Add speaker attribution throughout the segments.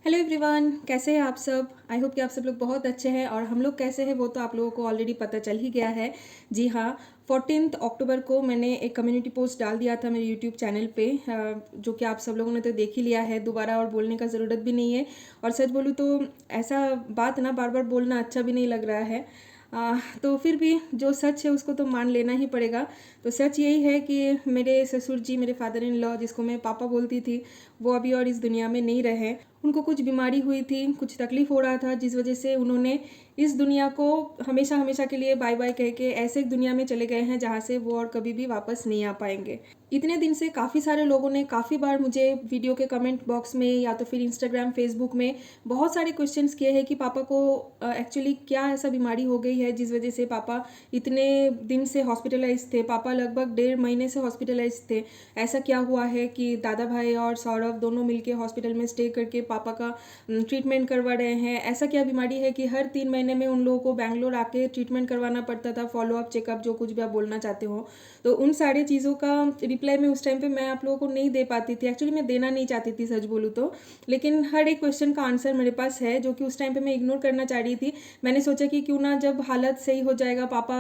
Speaker 1: Hello everyone, कैसे हैं आप सब। आई होप कि आप सब लोग बहुत अच्छे हैं और हम लोग कैसे हैं वो तो आप लोगों को ऑलरेडी पता चल ही गया है। जी हाँ, 14 अक्टूबर को मैंने एक कम्युनिटी पोस्ट डाल दिया था मेरे यूट्यूब चैनल पे, जो कि आप सब लोगों ने तो देख ही लिया है। दोबारा और बोलने का ज़रूरत भी नहीं है। और सच बोलूँ तो ऐसा बात ना बार बार बोलना अच्छा भी नहीं लग रहा है। तो फिर भी जो सच है उसको तो मान लेना ही पड़ेगा। तो सच यही है कि मेरे ससुर जी, मेरे फादर इन लॉ, जिसको मैं पापा बोलती थी, वो अभी और इस दुनिया में नहीं रहे। उनको कुछ बीमारी हुई थी, कुछ तकलीफ हो रहा था, जिस वजह से उन्होंने इस दुनिया को हमेशा हमेशा के लिए बाय बाय कह के ऐसे एक दुनिया में चले गए हैं जहाँ से वो और कभी भी वापस नहीं आ पाएंगे। इतने दिन से काफ़ी सारे लोगों ने काफ़ी बार मुझे वीडियो के कमेंट बॉक्स में या तो फिर इंस्टाग्राम फेसबुक में बहुत सारे क्वेश्चंस किए हैं कि पापा को एक्चुअली क्या ऐसा बीमारी हो गई है जिस वजह से पापा इतने दिन से हॉस्पिटलाइज थे। पापा लगभग 1.5 महीने से हॉस्पिटलाइज थे। ऐसा क्या हुआ है कि दादा भाई और सौरभ दोनों मिलके हॉस्पिटल में स्टे करके पापा का ट्रीटमेंट करवा रहे हैं। ऐसा क्या बीमारी है कि हर 3 महीने में उन लोगों को बैंगलोर आके ट्रीटमेंट करवाना पड़ता था, फॉलोअप चेकअप, जो कुछ भी आप बोलना चाहते हो। तो उन सारी चीज़ों का रिप्लाई में उस टाइम पे मैं आप लोगों को नहीं दे पाती थी। एक्चुअली मैं देना नहीं चाहती थी, सच बोलूँ तो। लेकिन हर एक क्वेश्चन का आंसर मेरे पास है, जो कि उस टाइम पे मैं इग्नोर करना चाह रही थी। मैंने सोचा कि क्यों ना, जब हालत सही हो जाएगा, पापा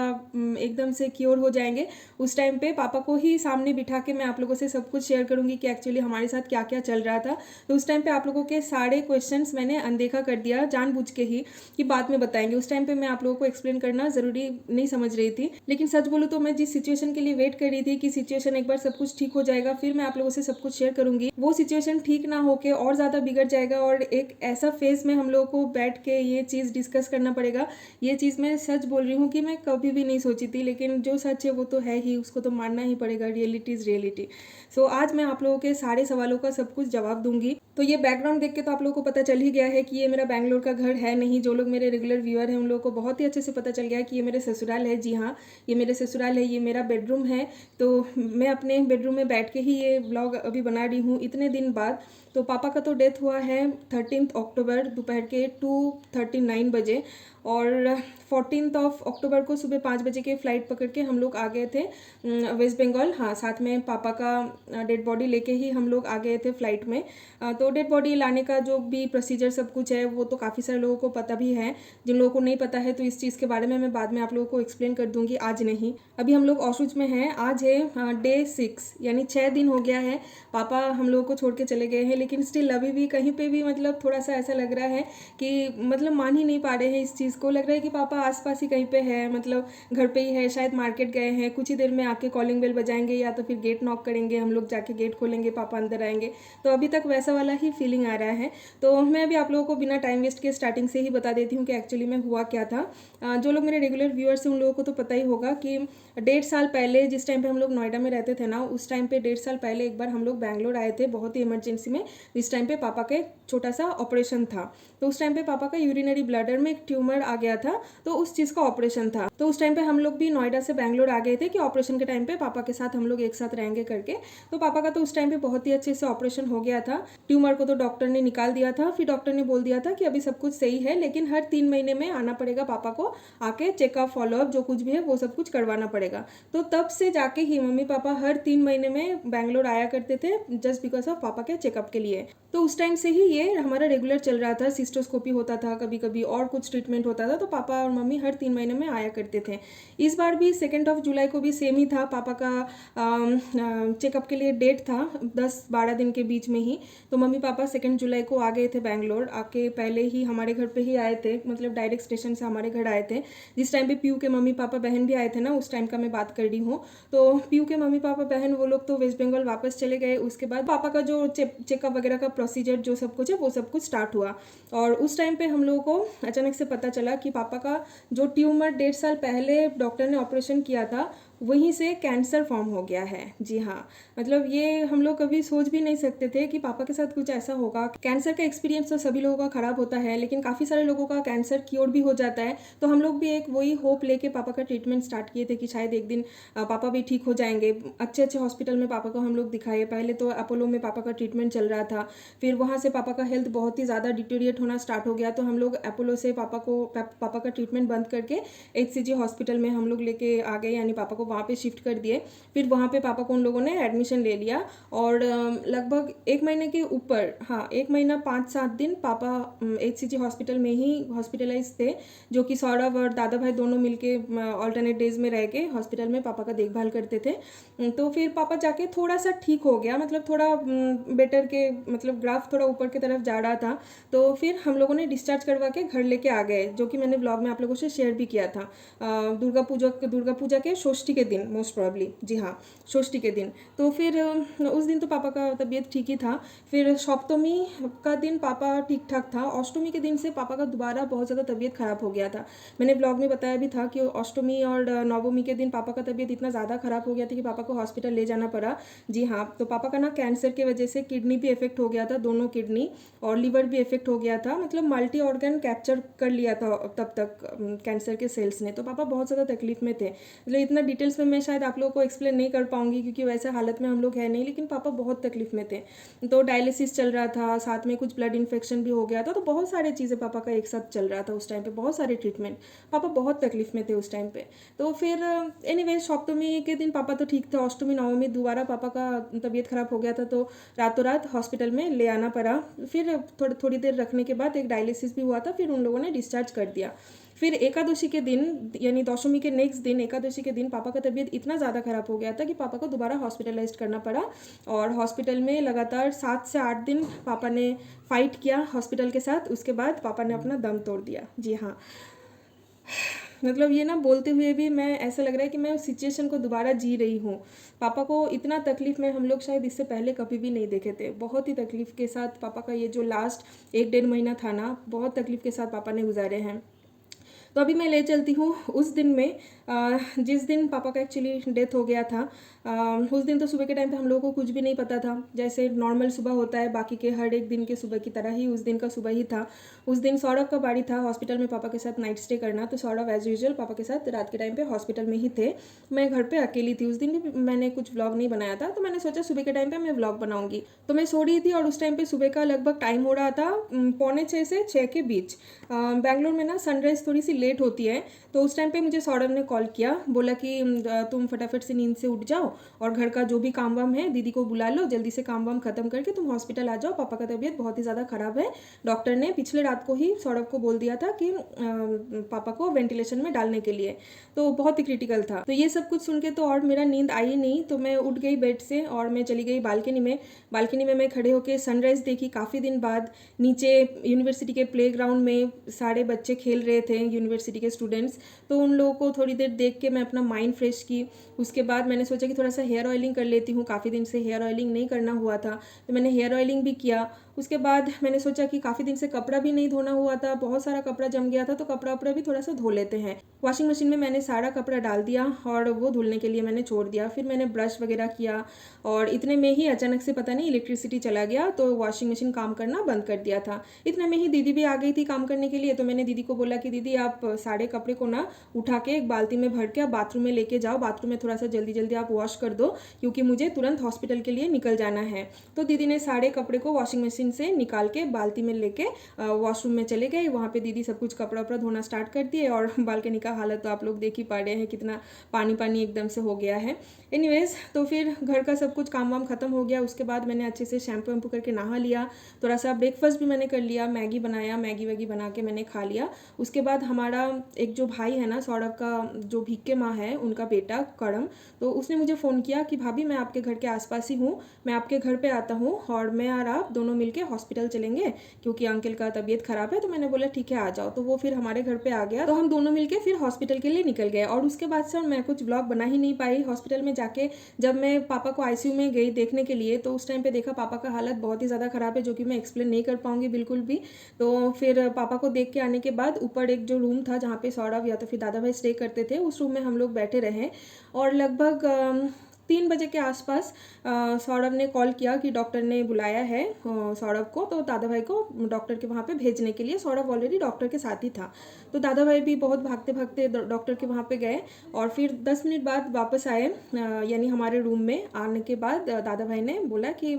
Speaker 1: एकदम से क्योर हो जाएंगे, उस टाइम पे पापा को ही सामने बिठा के मैं आप लोगों से सब कुछ शेयर करूंगी कि एक्चुअली हमारे साथ क्या क्या चल रहा था। तो उस टाइम पे आप लोगों के सारे क्वेश्चंस मैंने अनदेखा कर दिया जानबूझ के ही, कि बाद में बताएंगे। उस टाइम पे मैं आप लोगों को एक्सप्लेन करना ज़रूरी नहीं समझ रही थी। लेकिन सच बोलूँ तो मैं जिस सिचुएशन के लिए वेट कर रही थी कि सिचुएशन एक बार सब कुछ ठीक हो जाएगा, फिर मैं आप लोगों से सब कुछ शेयर करूंगी, वो सिचुएशन ठीक ना होके और ज़्यादा बिगड़ जाएगा और एक ऐसा फेज में हम लोगों को बैठ के ये चीज़ डिस्कस करना पड़ेगा। ये चीज़ मैं सच बोल रही हूँ कि मैं कभी भी नहीं सोची थी, लेकिन जो सच है वो तो है ही, उसको तो मानना ही पड़ेगा। Reality is reality. सो आज मैं आप लोगों के सारे सवालों का सब कुछ जवाब दूंगी। तो ये बैकग्राउंड देख के तो आप लोगों को पता चल ही गया है कि ये मेरा बैंगलोर का घर है नहीं। जो लोग मेरे रेगुलर व्यूअर हैं उन लोगों को बहुत ही अच्छे से पता चल गया है कि ये मेरे ससुराल है। जी हाँ, ये मेरे ससुराल है, ये मेरा बेडरूम है। तो मैं अपने बेडरूम में बैठ के ही ये ब्लॉग अभी बना रही हूँ इतने दिन बाद। तो पापा का तो डेथ हुआ है 13 अक्टूबर दोपहर के 2:39 बजे, और 14 अक्टूबर को सुबह 5 बजे के फ्लाइट पकड़ के हम लोग आ गए थे वेस्ट बंगाल। हाँ, साथ में पापा का डेड बॉडी लेके ही हम लोग आ गए थे फ्लाइट में। तो डेड बॉडी लाने का जो भी प्रोसीजर सब कुछ है वो तो काफ़ी सारे लोगों को पता भी है। जिन लोगों को नहीं पता है तो इस चीज़ के बारे में मैं बाद में आप लोगों को एक्सप्लेन कर दूंगी, आज नहीं। अभी हम लोग ऑशुच में हैं। आज है डे 6, यानी 6 दिन हो गया है पापा हम लोगों को छोड़ के चले गए हैं। लेकिन स्टिल अभी भी कहीं पे भी मतलब थोड़ा सा ऐसा लग रहा है कि मतलब मान ही नहीं पा रहे हैं इस चीज़ को। लग रहा है कि पापा आसपास ही कहीं पे है, मतलब घर पे ही है, शायद मार्केट गए हैं। कुछ ही देर में आके कॉलिंग बेल बजाएंगे या तो फिर गेट नॉक करेंगे, हम लोग जाके गेट खोलेंगे, पापा अंदर आएंगे। तो अभी तक वैसा वाला ही फीलिंग आ रहा है। तो मैं अभी आप लोगों को बिना टाइम वेस्ट के स्टार्टिंग से ही बता देती हूँ कि एक्चुअली में हुआ क्या था। जो लोग मेरे रेगुलर व्यूअर्स हैं उन लोगों को तो पता ही होगा कि 1.5 साल पहले, जिस टाइम पे हम लोग नोएडा में रहते थे ना, उस टाइम पे 1.5 साल पहले एक बार हम लोग बैंगलोर आए थे बहुत ही इमरजेंसी में। इस टाइम पे पापा का एक छोटा सा ऑपरेशन था। तो उस टाइम पे पापा का यूरिनरी ब्लडर में एक ट्यूमर आ गया था, तो उस चीज़ का ऑपरेशन था। तो उस टाइम पे हम लोग भी नोएडा से बैंगलोर आ गए थे कि ऑपरेशन के टाइम पे पापा के साथ हम लोग एक साथ रहेंगे करके। तो पापा का तो उस टाइम पे बहुत ही अच्छे से ऑपरेशन हो गया था। ट्यूमर को तो डॉक्टर ने निकाल दिया था। फिर डॉक्टर ने बोल दिया था कि अभी सब कुछ सही है, लेकिन हर 3 महीने में आना पड़ेगा पापा को, आके चेकअप फॉलोअप जो कुछ भी है वो सब कुछ करवाना पड़ेगा। तो तब से जाके ही मम्मी पापा हर 3 महीने में बैंगलोर आया करते थे, जस्ट बिकॉज ऑफ पापा के चेकअप के लिए। तो उस टाइम से ही ये हमारा रेगुलर चल रहा था। सिस्टोस्कोपी होता था कभी कभी, और कुछ ट्रीटमेंट होता था, तो पापा और मम्मी हर 3 महीने में आया करते थे। इस बार भी 2 जुलाई को भी सेम ही था। पापा का चेकअप के लिए डेट था 10-12 दिन के बीच में ही। तो मम्मी पापा 2 जुलाई को आ गए थे बैंगलोर। आके पहले ही हमारे घर पे ही आए थे, मतलब डायरेक्ट स्टेशन से हमारे घर आए थे। जिस टाइम पे पीयू के मम्मी पापा बहन भी आए थे ना, उस टाइम का मैं बात कर रही हूँ। तो पीयू के मम्मी पापा बहन वो लोग तो वेस्ट बंगाल वापस चले गए। उसके बाद पापा का जो चेकअप वगैरह का प्रोसीजर जो सब कुछ है वो सब कुछ स्टार्ट हुआ। और उस टाइम पे हम लोगों को अचानक से पता चला कि पापा का जो ट्यूमर 1.5 साल पहले डॉक्टर ने ऑपरेशन किया था, वहीं से कैंसर फॉर्म हो गया है। जी हाँ, मतलब ये हम लोग कभी सोच भी नहीं सकते थे कि पापा के साथ कुछ ऐसा होगा। कैंसर का एक्सपीरियंस तो सभी लोगों का खराब होता है, लेकिन काफ़ी सारे लोगों का कैंसर क्योर भी हो जाता है। तो हम लोग भी एक वही होप लेके पापा का ट्रीटमेंट स्टार्ट किए थे कि शायद एक दिन पापा भी ठीक हो जाएंगे। अच्छे अच्छे हॉस्पिटल में पापा को हम लोग दिखाए। पहले तो अपोलो में पापा का ट्रीटमेंट चल रहा था, फिर वहाँ से पापा का हेल्थ बहुत ही ज़्यादा डिटेरिएट होना स्टार्ट हो गया। तो हम लोग अपोलो से पापा का ट्रीटमेंट बंद करके HCG हॉस्पिटल में हम लोग लेके आ गए, यानी पापा को वहाँ पे शिफ्ट कर दिए। फिर वहाँ पे पापा को उन लोगों ने एडमिशन ले लिया और लगभग 1 महीने के ऊपर, हाँ 1 महीना 5-7 दिन पापा HCG हॉस्पिटल में ही हॉस्पिटलाइज थे, जो कि सौरभ और दादा भाई दोनों मिलके ऑल्टरनेट डेज में रह के हॉस्पिटल में पापा का देखभाल करते थे। तो फिर पापा जाके थोड़ा सा ठीक हो गया, मतलब थोड़ा बेटर के, मतलब ग्राफ थोड़ा ऊपर की तरफ जा रहा था। तो फिर हम लोगों ने डिस्चार्ज करवा के घर लेके आ गए, जो कि मैंने ब्लॉग में आप लोगों से शेयर भी किया था। दुर्गा पूजा के षष्ठी के दिन मोस्ट प्रॉब्ली, जी हाँ षष्ठी के दिन। तो फिर उस दिन तो पापा का तबीयत ठीक ही था। फिर सप्तमी का दिन पापा ठीक ठाक था। अष्टमी के दिन से पापा का दोबारा बहुत ज़्यादा तबीयत ख़राब हो गया था। मैंने ब्लॉग में बताया भी था कि अष्टमी और नवमी के दिन पापा का तबीयत इतना ज़्यादा ख़राब हो गया था कि पापा को हॉस्पिटल ले जाना पड़ा। जी हाँ, तो पापा का ना कैंसर की वजह से किडनी भी इफेक्ट हो गया था, दोनों किडनी, और लिवर भी इफेक्ट हो गया था। मतलब मल्टी ऑर्गन कैप्चर कर लिया था तब तक कैंसर के सेल्स ने। तो पापा बहुत ज़्यादा तकलीफ में थे। मतलब इतना डिटेल्स में मैं शायद आप लोगों को एक्सप्लेन नहीं कर पाऊंगी, क्योंकि वैसे हालत में हम लोग है नहीं, लेकिन पापा बहुत तकलीफ में थे। तो डायलिसिस चल रहा था, साथ में कुछ ब्लड इन्फेक्शन भी हो गया था। तो बहुत सारी चीज़ें पापा का एक साथ चल रहा था उस टाइम पे, बहुत सारे ट्रीटमेंट। पापा बहुत तकलीफ में थे उस टाइम पे। तो फिर एनीवे सप्तमी के दिन पापा तो ठीक थे। अष्टमी नवमी दोबारा पापा का तबीयत खराब हो गया था, तो रातों रात हॉस्पिटल में ले आना पड़ा। फिर थोड़ी देर रखने के बाद एक डायलिसिस भी हुआ था, फिर उन लोगों ने डिस्चार्ज कर दिया। फिर एकादशी के दिन, यानी दशमी के नेक्स्ट दिन, एकादशी के दिन पापा का तबीयत इतना ज़्यादा खराब हो गया था कि पापा को दोबारा हॉस्पिटलाइज करना पड़ा। और हॉस्पिटल में लगातार 7 से 8 दिन पापा ने फाइट किया हॉस्पिटल के साथ। उसके बाद पापा ने अपना दम तोड़ दिया। जी हाँ, मतलब ये ना बोलते हुए भी मैं, ऐसा लग रहा है कि मैं उस सिचुएशन को दोबारा जी रही हूँ। पापा को इतना तकलीफ में हम लोग शायद इससे पहले कभी भी नहीं देखे थे। बहुत ही तकलीफ के साथ पापा का ये जो लास्ट 1-1.5 महीना था ना, बहुत तकलीफ के साथ पापा ने गुजारे हैं। तो अभी मैं ले चलती हूँ उस दिन में, जिस दिन पापा का एक्चुअली डेथ हो गया था। उस दिन तो सुबह के टाइम पे हम लोगों को कुछ भी नहीं पता था, जैसे नॉर्मल सुबह होता है बाकी के हर एक दिन के सुबह की तरह ही उस दिन का सुबह ही था। उस दिन सौरभ का बारी था हॉस्पिटल में पापा के साथ नाइट स्टे करना। तो सौरभ एज यूजुअल पापा के साथ रात के टाइम पे हॉस्पिटल में ही थे। मैं घर पे अकेली थी। उस दिन भी मैंने कुछ व्लॉग नहीं बनाया था, तो मैंने सोचा सुबह के टाइम पे मैं व्लॉग बनाऊंगी। तो मैं सो रही थी और उस टाइम पे सुबह का लगभग टाइम हो रहा था 5:45 से 6 के बीच। बैंगलोर में ना सनराइज थोड़ी सी लेट होती है। तो उस टाइम पे मुझे सौरभ ने कॉल किया, बोला कि तुम फटाफट से नींद से उठ जाओ और घर का जो भी काम वाम है दीदी को बुला लो, जल्दी से काम वाम खत्म करके तुम हॉस्पिटल आ जाओ, पापा का तबीयत बहुत ही ज़्यादा ख़राब है। डॉक्टर ने पिछले रात को ही सौरभ को बोल दिया था कि पापा को वेंटिलेशन में डालने के लिए, तो बहुत ही क्रिटिकल था। तो ये सब कुछ सुन के तो और मेरा नींद आई नहीं। तो मैं उठ गई बेड से और मैं चली गई बालकनी में। बालकनी में मैं खड़े होकर सनराइज देखी काफ़ी दिन बाद। नीचे यूनिवर्सिटी के प्लेग्राउंड में सारे बच्चे खेल रहे थे, यूनिवर्सिटी के स्टूडेंट्स। तो उन लोगों को थोड़ी देर देख के मैं अपना माइंड फ्रेश की। उसके बाद मैंने सोचा कि थोड़ा सा हेयर ऑयलिंग कर लेती हूँ, काफ़ी दिन से हेयर ऑयलिंग नहीं करना हुआ था, तो मैंने हेयर ऑयलिंग भी किया। उसके बाद मैंने सोचा कि काफ़ी दिन से कपड़ा भी नहीं धोना हुआ था, बहुत सारा कपड़ा जम गया था, तो कपड़ा उपड़ा भी थोड़ा सा धो लेते हैं। वॉशिंग मशीन में मैंने सारा कपड़ा डाल दिया और वो धुलने के लिए मैंने छोड़ दिया। फिर मैंने ब्रश वगैरह किया और इतने में ही अचानक से पता नहीं इलेक्ट्रिसिटी चला गया, तो वॉशिंग मशीन काम करना बंद कर दिया था। इतने में ही दीदी भी आ गई थी काम करने के लिए। तो मैंने दीदी को बोला कि दीदी आप सारे कपड़े को ना उठा के एक बाल्टी में भर के आप बाथरूम में लेके जाओ, बाथरूम में थोड़ा सा जल्दी जल्दी आप वॉश कर दो, क्योंकि मुझे तुरंत हॉस्पिटल के लिए निकल जाना है। तो दीदी ने सारे कपड़े को वॉशिंग मशीन से निकाल के बाल्टी में लेके वॉशरूम में चले गए। वहाँ पे दीदी सब कुछ कपड़ा उपड़ा धोना स्टार्ट कर दिए और बालकनी का हालत तो आप लोग देख ही पा रहे हैं, कितना पानी पानी एकदम से हो गया है। एनीवेज, तो फिर घर का सब कुछ काम वाम खत्म हो गया। उसके बाद मैंने अच्छे से शैम्पू वैम्पू करके नहा लिया, थोड़ा सा ब्रेकफास्ट भी मैंने कर लिया, मैगी बनाया, मैगी वैगी बना के मैंने खा लिया। उसके बाद हमारा एक जो भाई है ना सौरभ का, जो भिक्के माँ है उनका बेटा करम, तो उसने मुझे फ़ोन किया कि भाभी मैं आपके घर के आसपास ही हूँ, मैं आपके घर पे आता हूँ और मैं और आप दोनों मिलके हॉस्पिटल चलेंगे क्योंकि अंकल का तबीयत ख़राब है। तो मैंने बोला ठीक है आ जाओ। तो वो फिर हमारे घर पे आ गया, तो हम दोनों मिलके फिर हॉस्पिटल के लिए निकल गए। और उसके बाद से मैं कुछ ब्लॉग बना ही नहीं पाई हॉस्पिटल में जाके। जब मैं पापा को आईसीयू में गई देखने के लिए, तो उस टाइम पे देखा पापा का हालत बहुत ही ज़्यादा ख़राब है, जो कि मैं एक्सप्लेन नहीं कर पाऊंगी बिल्कुल भी। तो फिर पापा को देख के आने के बाद ऊपर एक जो रूम था जहाँ पे सौरभ या तो फिर दादा भाई स्टे करते थे, उस रूम में हम लोग बैठे रहे। और लगभग 3 बजे के आसपास सौरभ ने कॉल किया कि डॉक्टर ने बुलाया है सौरभ को, तो दादा भाई को डॉक्टर के वहाँ पे भेजने के लिए। सौरभ ऑलरेडी डॉक्टर के साथ ही था, तो दादा भाई भी बहुत भागते भागते डॉक्टर के वहाँ पे गए और फिर 10 मिनट बाद वापस आए। यानी हमारे रूम में आने के बाद दादा भाई ने बोला कि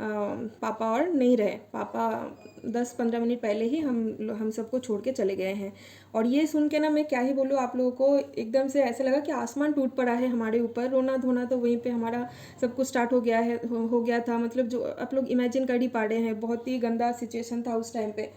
Speaker 1: पापा और नहीं रहे। पापा 10-15 मिनट पहले ही हम सबको छोड़ के चले गए हैं। और ये सुन के ना मैं क्या ही बोलूँ आप लोगों को, एकदम से ऐसा लगा कि आसमान टूट पड़ा है हमारे ऊपर। रोना धोना तो वहीं पे हमारा सब कुछ स्टार्ट हो गया था। मतलब जो आप लोग इमेजिन कर ही पा रहे हैं, बहुत ही गंदा सिचुएशन था उस टाइम पे।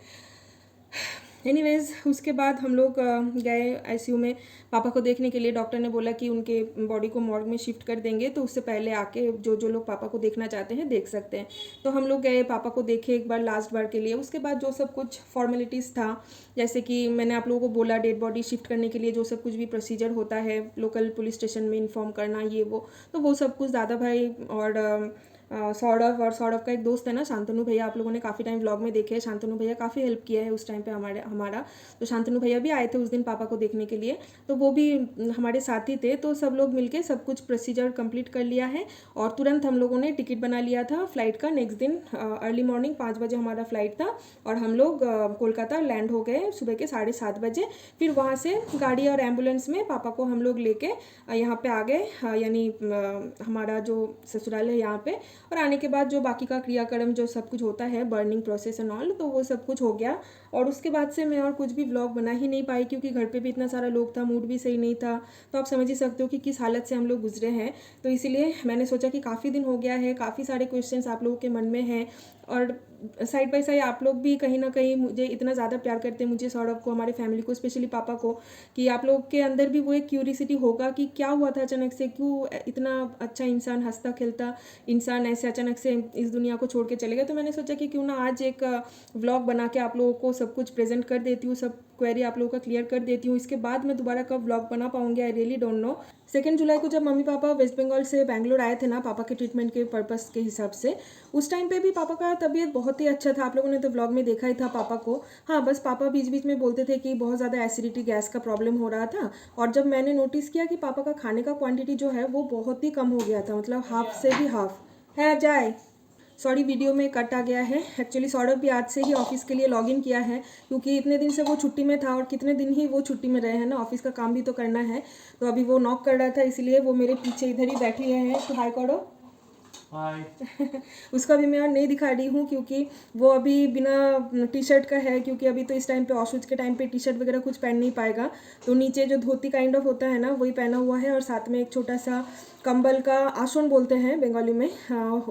Speaker 1: एनीवेज उसके बाद हम लोग गए आईसीयू में पापा को देखने के लिए। डॉक्टर ने बोला कि उनके बॉडी को मॉर्ग में शिफ्ट कर देंगे, तो उससे पहले आके जो लोग पापा को देखना चाहते हैं देख सकते हैं। तो हम लोग गए, पापा को देखे एक बार, लास्ट बार के लिए। उसके बाद जो सब कुछ फॉर्मेलिटीज़ था, जैसे कि मैंने आप लोगों को बोला डेड बॉडी शिफ्ट करने के लिए जो सब कुछ भी प्रोसीजर होता है, लोकल पुलिस स्टेशन में इन्फॉर्म करना, ये वो, तो वो सब कुछ दादा भाई और सौरभ का एक दोस्त है ना, शांतनु भैया, आप लोगों ने काफ़ी टाइम व्लॉग में देखे हैं। शांतनु भैया काफ़ी हेल्प किया है उस टाइम पे हमारा। तो शांतनु भैया भी आए थे उस दिन पापा को देखने के लिए, तो वो भी हमारे साथ ही थे। तो सब लोग मिलके सब कुछ प्रोसीजर कंप्लीट कर लिया है और तुरंत हम लोगों ने टिकट बना लिया था फ्लाइट का। नेक्स्ट दिन अर्ली मॉर्निंग 5 बजे हमारा फ्लाइट था और हम लोग कोलकाता लैंड हो गए सुबह के 7:30 बजे। फिर वहाँ से गाड़ी और एम्बुलेंस में पापा को हम लोग लेके यहाँ पे आ गए, यानी हमारा जो ससुराल है यहाँ पे। और आने के बाद जो बाकी का क्रियाक्रम जो सब कुछ होता है, बर्निंग प्रोसेस एंड ऑल, तो वो सब कुछ हो गया। और उसके बाद से मैं और कुछ भी व्लॉग बना ही नहीं पाई, क्योंकि घर पे भी इतना सारा लोग था, मूड भी सही नहीं था। तो आप समझ ही सकते हो कि किस हालत से हम लोग गुजरे हैं। तो इसीलिए मैंने सोचा कि काफ़ी दिन हो गया है, काफ़ी सारे क्वेश्चंस आप लोगों के मन में हैं, और साइड बाय साइड आप लोग भी कहीं ना कहीं मुझे इतना ज़्यादा प्यार करते हैं, मुझे, सौरभ को, हमारे फैमिली को, स्पेशली पापा को, कि आप लोग के अंदर भी वो एक क्यूरियसिटी होगा कि क्या हुआ था अचानक से, क्यों इतना अच्छा इंसान, हंसता खेलता इंसान ऐसे अचानक से इस दुनिया को छोड़ के चले गए। तो मैंने सोचा कि क्यों ना आज एक व्लॉग बना के आप लोगों को सब कुछ प्रेजेंट कर देती हूँ, सब क्वेरी आप लोगों का क्लियर कर देती हूँ। इसके बाद मैं दोबारा कब व्लॉग बना पाऊंगी, आई रियली डोंट नो। 2 जुलाई को जब मम्मी पापा वेस्ट बंगाल से बैंगलोर आए थे ना, पापा के ट्रीटमेंट के पर्पस के हिसाब से, उस टाइम पे भी पापा का तबीयत बहुत ही अच्छा था। आप लोगों ने तो व्लॉग में देखा ही था पापा को। हाँ, बस पापा बीच बीच में बोलते थे कि बहुत ज़्यादा एसिडिटी, गैस का प्रॉब्लम हो रहा था। और जब मैंने नोटिस किया कि पापा का खाने का क्वांटिटी जो है वो बहुत ही कम हो गया था, मतलब हाफ से भी हाफ है। जाए, सॉरी वीडियो में कट आ गया है। एक्चुअली सौरभ भी आज से ही ऑफिस के लिए लॉगिन किया है, क्योंकि इतने दिन से वो छुट्टी में था, और कितने दिन ही वो छुट्टी में रहे हैं ना, ऑफिस का काम भी तो करना है। तो अभी वो नॉक कर रहा था, इसलिए वो मेरे पीछे इधर ही बैठी है। तो हाय करो। उसका भी मैं और नहीं दिखा रही हूँ, क्योंकि वो अभी बिना टी शर्ट का है, क्योंकि अभी तो इस टाइम पे ऑशूज के टाइम पे टी शर्ट वगैरह कुछ पहन नहीं पाएगा। तो नीचे जो धोती काइंड ऑफ होता है ना, वही पहना हुआ है, और साथ में एक छोटा सा कंबल का, आसन बोलते हैं बंगाली में,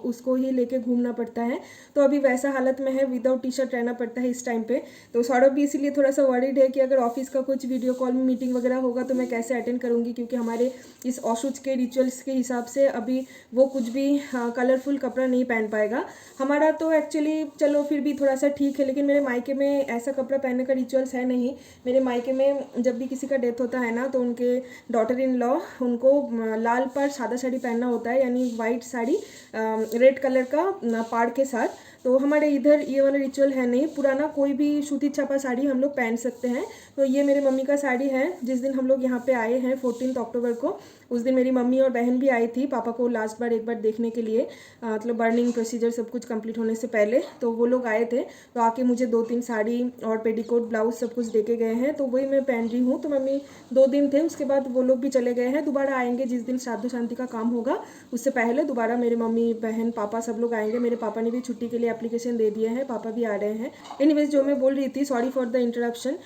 Speaker 1: उसको ही लेके घूमना पड़ता है। तो अभी वैसा हालत में है, विदाउट टी शर्ट रहना पड़ता है इस टाइम पे। तो सौरभ भी इसीलिए थोड़ा सा वरीड है कि अगर ऑफिस का कुछ वीडियो कॉल में मीटिंग वगैरह होगा तो मैं कैसे अटेंड करूँगी, क्योंकि हमारे इस ऑशूज के रिचुअल्स के हिसाब से अभी वो कुछ भी कलरफुल कपड़ा नहीं पहन पाएगा। हमारा तो एक्चुअली चलो फिर भी थोड़ा सा ठीक है, लेकिन मेरे मायके में ऐसा कपड़ा पहनने का रिचुअल्स है नहीं। मेरे मायके में जब भी किसी का डेथ होता है ना, तो उनके डॉटर इन लॉ, उनको लाल पर सादा साड़ी पहनना होता है, यानी वाइट साड़ी रेड कलर का पाड़ के साथ। तो हमारे इधर ये वाला रिचुअल है नहीं। पुराना कोई भी सूती छापा साड़ी हम लोग पहन सकते हैं। तो ये मेरी मम्मी का साड़ी है। जिस दिन हम लोग यहाँ पे आए हैं 14 अक्टूबर को, उस दिन मेरी मम्मी और बहन भी आई थी पापा को लास्ट बार एक बार देखने के लिए, मतलब बर्निंग प्रोसीजर सब कुछ कंप्लीट होने से पहले। तो वो लोग आए थे, तो आके मुझे 2-3 साड़ी और पेटीकोट, ब्लाउज सब कुछ दे के गए हैं। तो वही मैं पहन रही हूँ। तो मम्मी 2 दिन थे, उसके बाद वो लोग भी चले गए हैं। दोबारा आएंगे जिस दिन श्राद्ध शांति का काम होगा, उससे पहले दोबारा मेरे मम्मी, बहन, पापा सब लोग आएंगे। मेरे पापा ने भी छुट्टी के लिए एप्लीकेशन दे दिए हैं, पापा भी आ रहे हैं। एनीवेज, जो मैं बोल रही थी, सॉरी फॉर द इंटरप्शन।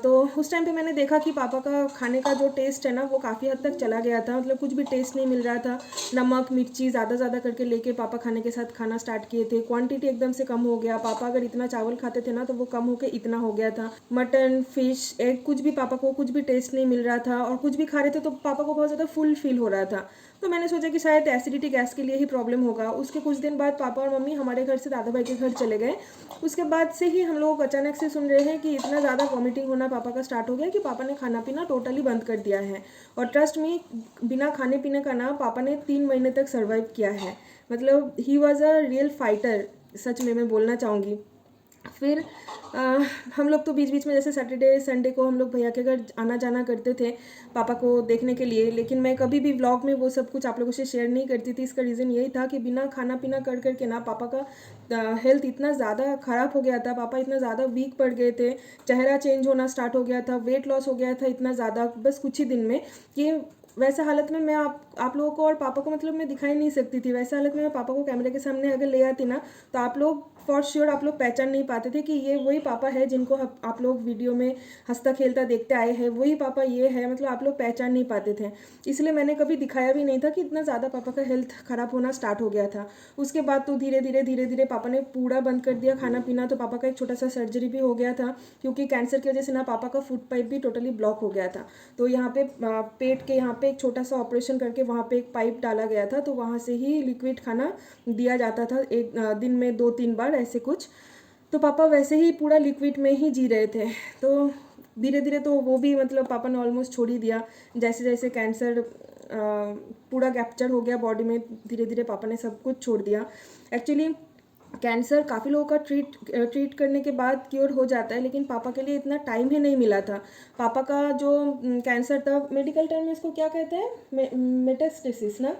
Speaker 1: तो उस टाइम पे मैंने देखा कि पापा का खाने का जो टेस्ट है ना, वो काफ़ी हद तक चला गया था। मतलब कुछ भी टेस्ट नहीं मिल रहा था। नमक मिर्ची ज़्यादा करके लेके पापा खाने के साथ खाना स्टार्ट किए थे। क्वांटिटी एकदम से कम हो गया। पापा अगर इतना चावल खाते थे ना, तो वो कम होके इतना हो गया था। मटन, फिश, एग, कुछ भी पापा को कुछ भी टेस्ट नहीं मिल रहा था। और कुछ भी खा रहे थे तो पापा को बहुत ज़्यादा फुल फील हो रहा था। तो मैंने सोचा कि शायद एसिडिटी, गैस के लिए ही प्रॉब्लम होगा। उसके कुछ दिन बाद पापा और मम्मी हमारे घर से दादा भाई के घर चले गए। उसके बाद से ही हम लोग अचानक से सुन रहे हैं कि इतना ज़्यादा वॉमिटिंग होना पापा का स्टार्ट हो गया कि पापा ने खाना पीना टोटली बंद कर दिया है। और ट्रस्ट मी, बिना खाने पीने का ना पापा ने 3 महीने तक सर्वाइव किया है। मतलब he was a real fighter, सच में मैं बोलना चाहूँगी। फिर हम लोग तो बीच बीच में जैसे सैटरडे संडे को हम लोग भैया के घर आना जाना करते थे पापा को देखने के लिए, लेकिन मैं कभी भी व्लॉग में वो सब कुछ आप लोगों से शेयर नहीं करती थी। इसका रीज़न यही था कि बिना खाना पीना कर करके ना पापा का हेल्थ इतना ज़्यादा ख़राब हो गया था, पापा इतना ज़्यादा वीक पड़ गए थे, चेहरा चेंज होना स्टार्ट हो गया था, वेट लॉस हो गया था इतना ज़्यादा, बस कुछ ही दिन में, कि वैसे हालत में मैं आप लोगों को और पापा को मतलब मैं दिखाई नहीं सकती थी। वैसे हालत में मैं पापा को कैमरे के सामने अगर ले आती ना, तो आप लोग फॉर श्योर आप लोग पहचान नहीं पाते थे कि ये वही पापा है जिनको आप लोग वीडियो में हंसता खेलता देखते आए हैं, वही पापा ये है, मतलब आप लोग पहचान नहीं पाते थे। इसलिए मैंने कभी दिखाया भी नहीं था कि इतना ज़्यादा पापा का हेल्थ ख़राब होना स्टार्ट हो गया था। उसके बाद तो धीरे धीरे पापा ने पूरा बंद कर दिया खाना पीना। तो पापा का एक छोटा सा सर्जरी भी हो गया था, क्योंकि कैंसर की वजह से ना पापा का फूड पाइप भी टोटली ब्लॉक हो गया था। तो यहाँ पे पेट के यहाँ पे एक छोटा सा ऑपरेशन करके वहाँ पे एक पाइप डाला गया था, तो वहाँ से ही लिक्विड खाना दिया जाता था, एक दिन में 2-3 बार ऐसे कुछ। तो पापा वैसे ही पूरा लिक्विड में ही जी रहे थे। तो धीरे धीरे तो वो भी मतलब पापा ने ऑलमोस्ट छोड़ ही दिया। जैसे जैसे कैंसर पूरा कैप्चर हो गया बॉडी में, धीरे धीरे पापा ने सब कुछ छोड़ दिया। एक्चुअली कैंसर काफ़ी लोगों का ट्रीट करने के बाद क्योर हो जाता है, लेकिन पापा के लिए इतना टाइम ही नहीं मिला था। पापा का जो कैंसर था, मेडिकल टर्म में इसको क्या कहते हैं, मेटास्टेसिस ना,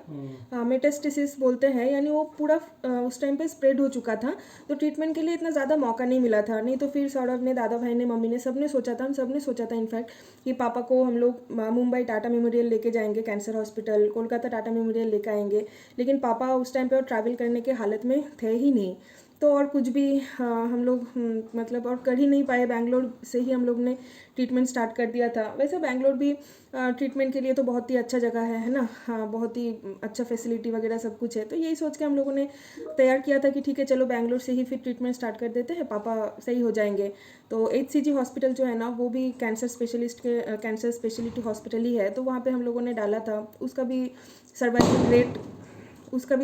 Speaker 1: हाँ मेटास्टेसिस बोलते हैं। यानी वो पूरा उस टाइम पे स्प्रेड हो चुका था, तो ट्रीटमेंट के लिए इतना ज़्यादा मौका नहीं मिला था। नहीं तो फिर सौरभ ने, दादा भाई ने, मम्मी ने, सब ने सोचा था, हम सब ने सोचा था इनफैक्ट कि पापा को हम लोग मुंबई टाटा मेमोरियल लेके जाएंगे cancer hospital, Kolkata Tata memorial लेके आएंगे। लेकिन पापा उस टाइम पे और ट्रैवल करने के हालत में थे ही नहीं। तो और कुछ भी हम लोग मतलब और कर ही नहीं पाए। बैंगलोर से ही हम लोग ने ट्रीटमेंट स्टार्ट कर दिया था। वैसे बैंगलोर भी ट्रीटमेंट के लिए तो बहुत ही अच्छा जगह है ना, हाँ बहुत ही अच्छा फैसिलिटी वगैरह सब कुछ है। तो यही सोच के हम लोगों ने तैयार किया था कि ठीक है चलो बैंगलोर से ही फिर ट्रीटमेंट स्टार्ट कर देते हैं, पापा सही हो जाएंगे। तो HCG हॉस्पिटल जो है ना, वो भी कैंसर स्पेशलिटी हॉस्पिटल ही है। तो वहाँ पर हम लोगों ने डाला था। उसका भी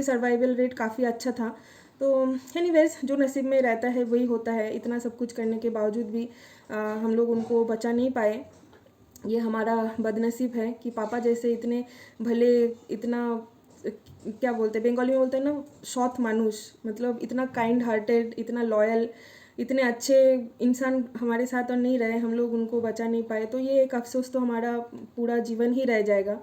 Speaker 1: सर्वाइवल रेट काफ़ी अच्छा था। तो एनीवेज, जो नसीब में रहता है वही होता है। इतना सब कुछ करने के बावजूद भी हम लोग उनको बचा नहीं पाए। ये हमारा बदनसीब है कि पापा जैसे इतने भले, इतना क्या बोलते हैं बंगाली में बोलते हैं ना, सौत मानुष, मतलब इतना काइंड हार्टेड, इतना लॉयल, इतने अच्छे इंसान हमारे साथ और नहीं रहे, हम लोग उनको बचा नहीं पाए। तो ये एक अफसोस तो हमारा पूरा जीवन ही रह जाएगा।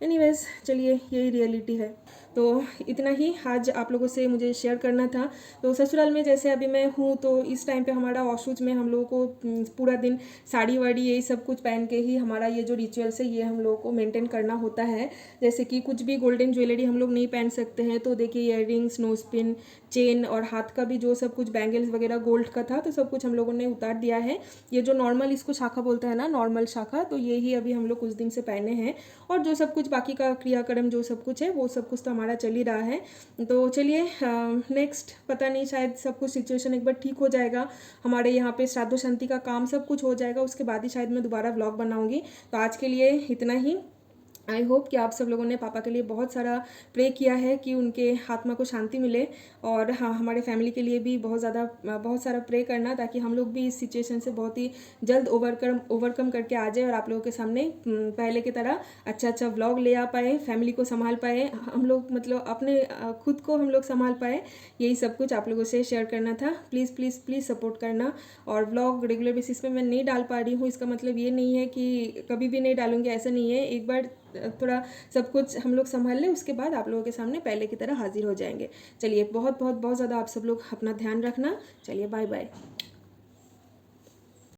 Speaker 1: एनीवेज चलिए, यही रियलिटी है। तो इतना ही आज आप लोगों से मुझे शेयर करना था। तो ससुराल में जैसे अभी मैं हूँ, तो इस टाइम पे हमारा ऑशूज में हम लोगों को पूरा दिन साड़ी वाड़ी यही सब कुछ पहन के ही हमारा ये जो रिचुअल्स है ये हम लोगों को मेंटेन करना होता है। जैसे कि कुछ भी गोल्डन ज्वेलरी हम लोग नहीं पहन सकते हैं। तो देखिए ईयररिंग्स, नोज पिन, चेन और हाथ का भी जो सब कुछ बैंगल्स वगैरह गोल्ड का था, तो सब कुछ हम लोगों ने उतार दिया है। ये जो नॉर्मल, इसको शाखा बोलते हैं ना, नॉर्मल शाखा, तो ये ही अभी हम लोग कुछ दिन से पहने हैं। और जो सब कुछ बाकी का क्रियाक्रम जो सब कुछ है वो सब कुछ तो हमारा चल ही रहा है। तो चलिए नेक्स्ट पता नहीं, शायद सब कुछ सिचुएशन एक बार ठीक हो जाएगा, हमारे यहाँ पे श्राद्ध शांति का काम सब कुछ हो जाएगा, उसके बाद ही शायद मैं दोबारा व्लॉग बनाऊंगी। तो आज के लिए इतना ही। आई होप कि आप सब लोगों ने पापा के लिए बहुत सारा प्रे किया है कि उनके आत्मा को शांति मिले। और हाँ, हमारे फैमिली के लिए भी बहुत सारा प्रे करना, ताकि हम लोग भी इस सिचुएशन से बहुत ही जल्द ओवरकम करके आ जाए और आप लोगों के सामने पहले की तरह अच्छा व्लॉग ले आ पाए, फैमिली को संभाल पाए, हम लोग मतलब अपने खुद को हम लोग संभाल पाए। यही सब कुछ आप लोगों से शेयर करना था। प्लीज़ प्लीज़ प्लीज़ सपोर्ट करना। और व्लॉग रेगुलर बेसिस पे मैं नहीं डाल पा रही हूँ, इसका मतलब ये नहीं है कि कभी भी नहीं डालूंगी, ऐसा नहीं है। एक बार थोड़ा सब कुछ हम लोग संभाल लें, उसके बाद आप लोगों के सामने पहले की तरह हाजिर हो जाएंगे। चलिए बहुत बहुत बहुत ज़्यादा आप सब लोग अपना ध्यान रखना। चलिए बाय बाय।